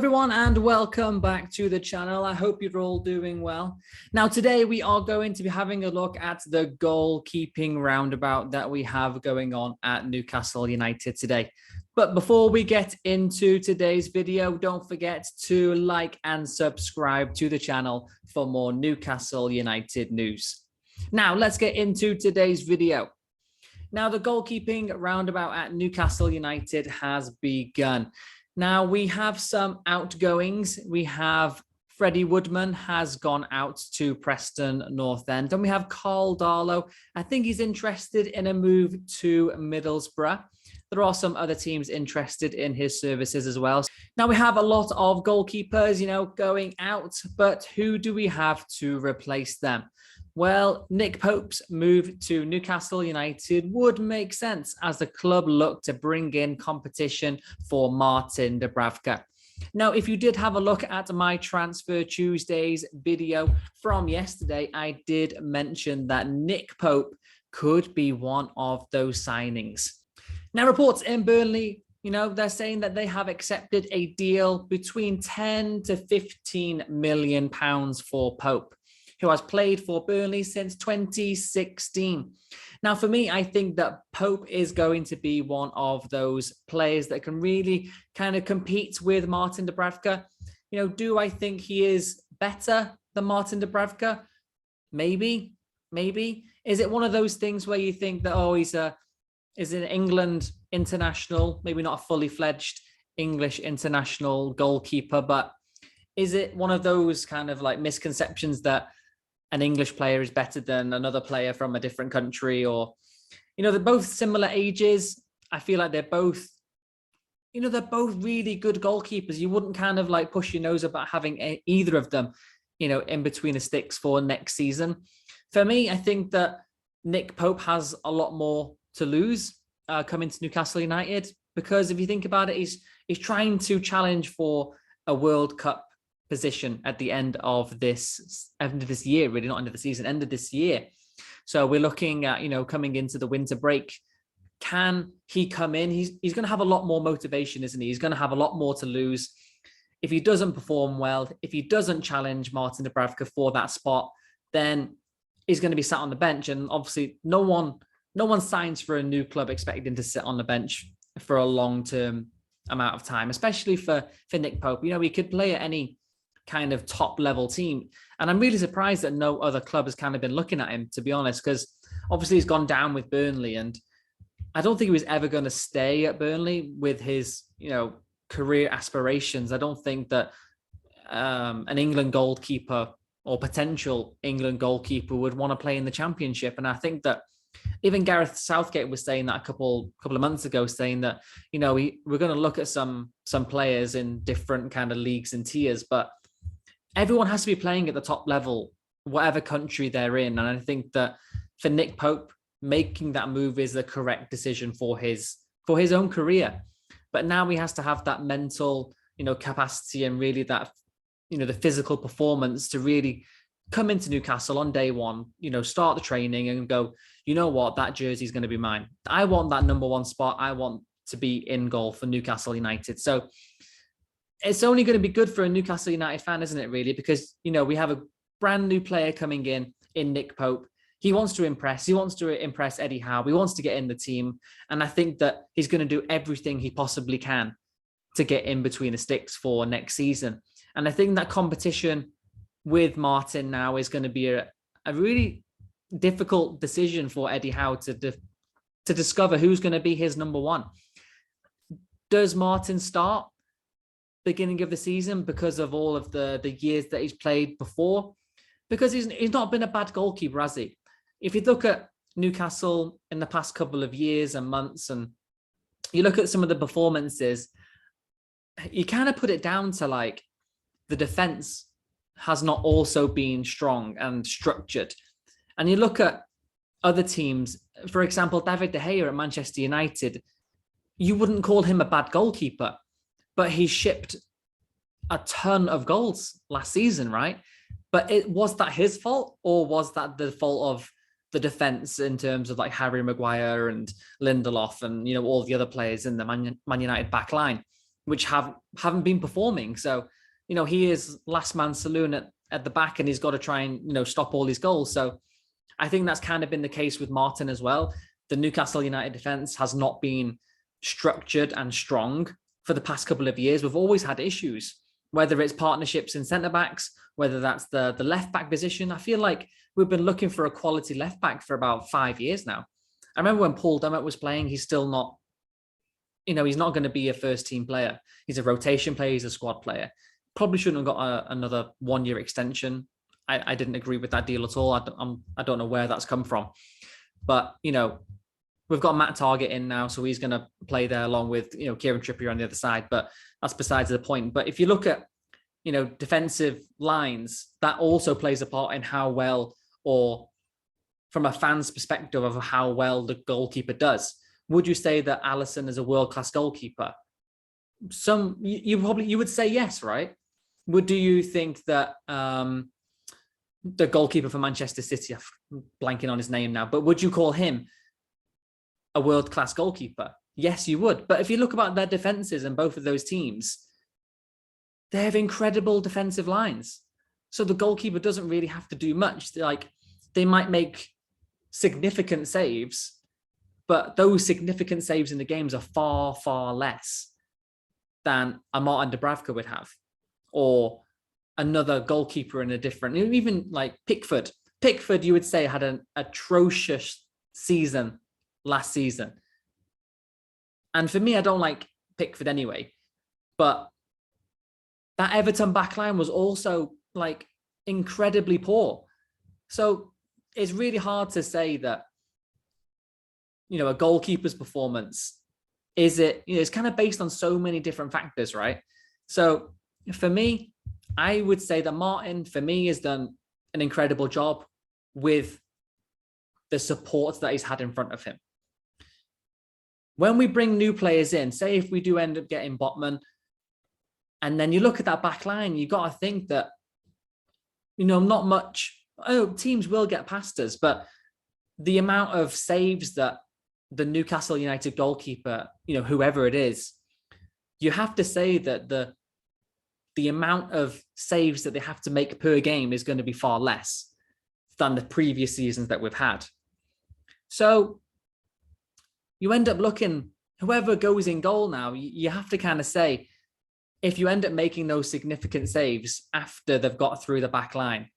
everyone, and welcome back to the channel. I hope you're all doing well. Now, today we are going to be having a look at the goalkeeping roundabout that we have going on at Newcastle United today. But before we get into today's video, don't forget to like and subscribe to the channel for more Newcastle United news. Now, let's get into today's video. Now, the goalkeeping roundabout at Newcastle United has begun. Now, we have some outgoings. We have Freddie Woodman has gone out to Preston North End. And we have Carl Darlow. I think he's interested in a move to Middlesbrough. There are some other teams interested in his services as well. Now, we have a lot of goalkeepers, going out. But who do we have to replace them? Well, Nick Pope's move to Newcastle United would make sense as the club looked to bring in competition for Martin Dubravka. Now, if you did have a look at my Transfer Tuesdays video from yesterday, I did mention that Nick Pope could be one of those signings. Now, reports in Burnley, they're saying that they have accepted a deal between 10 to 15 million pounds for Pope, who has played for Burnley since 2016. Now, for me, I think that Pope is going to be one of those players that can really kind of compete with Martin Dubravka. Do I think he is better than Martin Dubravka? Maybe. Is it one of those things where you think that, is an England international, maybe not a fully fledged English international goalkeeper, but is it one of those kind of like misconceptions that an English player is better than another player from a different country? Or, they're both similar ages. I feel like they're both really good goalkeepers. You wouldn't kind of like push your nose about having either of them, in between the sticks for next season. For me, I think that Nick Pope has a lot more to lose coming to Newcastle United, because if you think about it, he's trying to challenge for a World Cup position at the end of this year, really, not end of the season, end of this year. So we're looking at, coming into the winter break. Can he come in? He's going to have a lot more motivation, isn't he? He's going to have a lot more to lose. If he doesn't perform well, if he doesn't challenge Martin Dubravka for that spot, then he's going to be sat on the bench. And obviously no one signs for a new club expecting to sit on the bench for a long-term amount of time, especially for Nick Pope. He could play at any kind of top level team. And I'm really surprised that no other club has kind of been looking at him, to be honest, because obviously he's gone down with Burnley, and I don't think he was ever going to stay at Burnley with his, career aspirations. I don't think that an England goalkeeper or potential England goalkeeper would want to play in the Championship. And I think that even Gareth Southgate was saying that a couple of months ago, saying that, we're going to look at some players in different kind of leagues and tiers, but everyone has to be playing at the top level, whatever country they're in. And I think that for Nick Pope, making that move is the correct decision for his own career. But now he has to have that mental, capacity and really that, the physical performance to really come into Newcastle on day one, start the training and go, that jersey is going to be mine. I want that number one spot. I want to be in goal for Newcastle United. So it's only going to be good for a Newcastle United fan, isn't it, really? Because, we have a brand new player coming in Nick Pope. He wants to impress. He wants to impress Eddie Howe. He wants to get in the team. And I think that he's going to do everything he possibly can to get in between the sticks for next season. And I think that competition with Martin now is going to be a really difficult decision for Eddie Howe to discover who's going to be his number one. Does Martin start beginning of the season because of all of the years that he's played before? Because he's not been a bad goalkeeper, has he? If you look at Newcastle in the past couple of years and months, and you look at some of the performances, you kind of put it down to like the defense has not also been strong and structured. And you look at other teams, for example, David De Gea at Manchester United, you wouldn't call him a bad goalkeeper, but he shipped a ton of goals last season, right? But was that his fault, or was that the fault of the defense in terms of like Harry Maguire and Lindelof and, all the other players in the Man United back line? which haven't been performing. So, he is last man saloon at the back, and he's got to try and, stop all these goals. So I think that's kind of been the case with Martin as well. The Newcastle United defense has not been structured and strong for the past couple of years. We've always had issues, whether it's partnerships in centre backs, whether that's the left back position. I feel like we've been looking for a quality left back for about 5 years now. I remember when Paul Dummett was playing, he's still not, he's not going to be a first team player. He's a rotation player. He's a squad player. Probably shouldn't have got another 1 year extension. I didn't agree with that deal at all. I don't know where that's come from, but we've got Matt Targett in now, so he's going to play there along with Kieran Trippier on the other side. But that's besides the point. But if you look at defensive lines, that also plays a part in how well, or from a fan's perspective of how well the goalkeeper does. Would you say that Alisson is a world-class goalkeeper? You would say yes, right? Do you think that the goalkeeper for Manchester City, I'm blanking on his name now, but would you call him a world-class goalkeeper? Yes, you would. But if you look about their defenses in both of those teams, they have incredible defensive lines. So the goalkeeper doesn't really have to do much. They might make significant saves, but those significant saves in the games are far, far less than a Martin Dubravka would have, or another goalkeeper in a different, even like Pickford. Pickford, you would say, had an atrocious season last season. And for me, I don't like Pickford anyway, but that Everton backline was also incredibly poor. So it's really hard to say that, a goalkeeper's performance, it's kind of based on so many different factors, right? So for me, I would say that Martin, for me, has done an incredible job with the support that he's had in front of him. When we bring new players in, say if we do end up getting Botman, and then you look at that back line, you got to think that, not much, teams will get past us, but the amount of saves that the Newcastle United goalkeeper, whoever it is, you have to say that the amount of saves that they have to make per game is going to be far less than the previous seasons that we've had. So you end up looking, whoever goes in goal now, you have to kind of say, if you end up making those significant saves after they've got through the back line,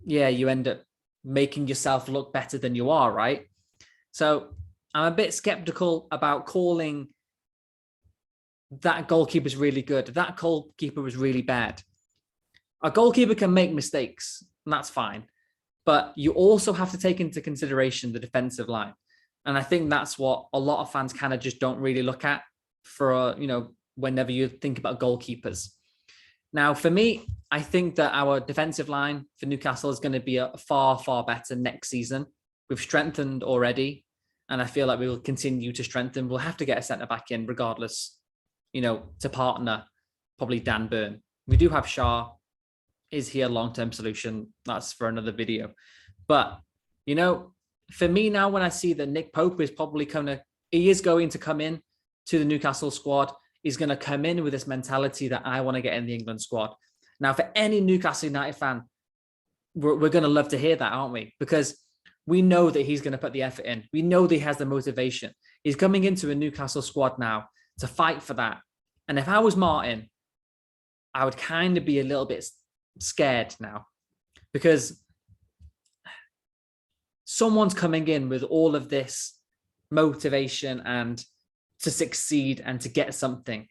you end up making yourself look better than you are, right? So I'm a bit skeptical about calling that goalkeeper's really good, that goalkeeper was really bad. A goalkeeper can make mistakes, and that's fine. But you also have to take into consideration the defensive line. And I think that's what a lot of fans kind of just don't really look at for, whenever you think about goalkeepers. Now, for me, I think that our defensive line for Newcastle is going to be a far, far better next season. We've strengthened already, and I feel like we will continue to strengthen. We'll have to get a centre-back in regardless, to partner probably Dan Burn. We do have Shah. Is he a long-term solution? That's for another video. But, for me now, when I see that Nick Pope is probably he is going to come in to the Newcastle squad, he's going to come in with this mentality that I want to get in the England squad. Now, for any Newcastle United fan, we're going to love to hear that, aren't we? Because we know that he's going to put the effort in. We know that he has the motivation. He's coming into a Newcastle squad now to fight for that. And if I was Martin, I would kind of be a little bit scared now, because someone's coming in with all of this motivation and to succeed and to get something.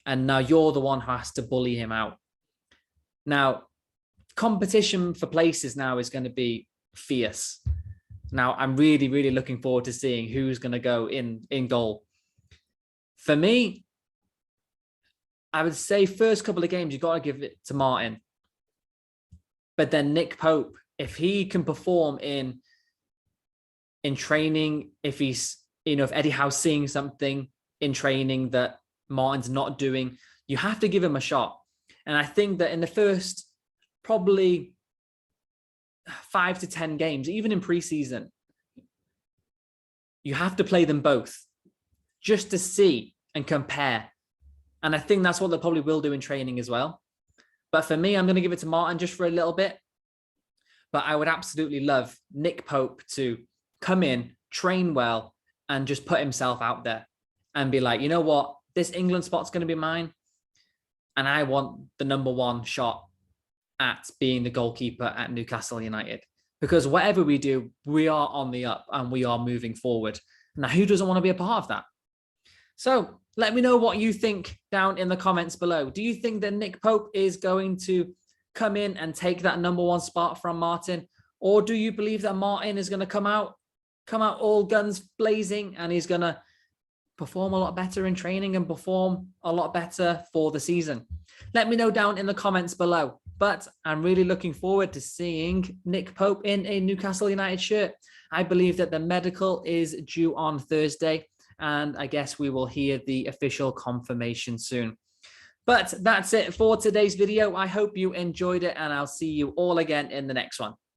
And now you're the one who has to bully him out. Now, competition for places now is going to be fierce. Now, I'm really, really looking forward to seeing who's going to go in goal. For me, I would say first couple of games, you've got to give it to Martin. But then Nick Pope, if he can perform in training, if he's, if Eddie Howe's seeing something in training that Martin's not doing, you have to give him a shot. And I think that in the first probably 5 to 10 games, even in preseason, you have to play them both just to see and compare And I think that's what they probably will do in training as well. But for me, I'm going to give it to Martin just for a little bit. But I would absolutely love Nick Pope to come in, train well, and just put himself out there and be like, you know what, this England spot's going to be mine. And I want the #1 shot at being the goalkeeper at Newcastle United. Because whatever we do, we are on the up and we are moving forward. Now, who doesn't want to be a part of that? So let me know what you think down in the comments below. Do you think that Nick Pope is going to come in and take that #1 spot from Martin? Or do you believe that Martin is going to come out all guns blazing and he's going to perform a lot better in training and perform a lot better for the season? Let me know down in the comments below. But I'm really looking forward to seeing Nick Pope in a Newcastle United shirt. I believe that the medical is due on Thursday, and I guess we will hear the official confirmation soon. But that's it for today's video. I hope you enjoyed it, and I'll see you all again in the next one.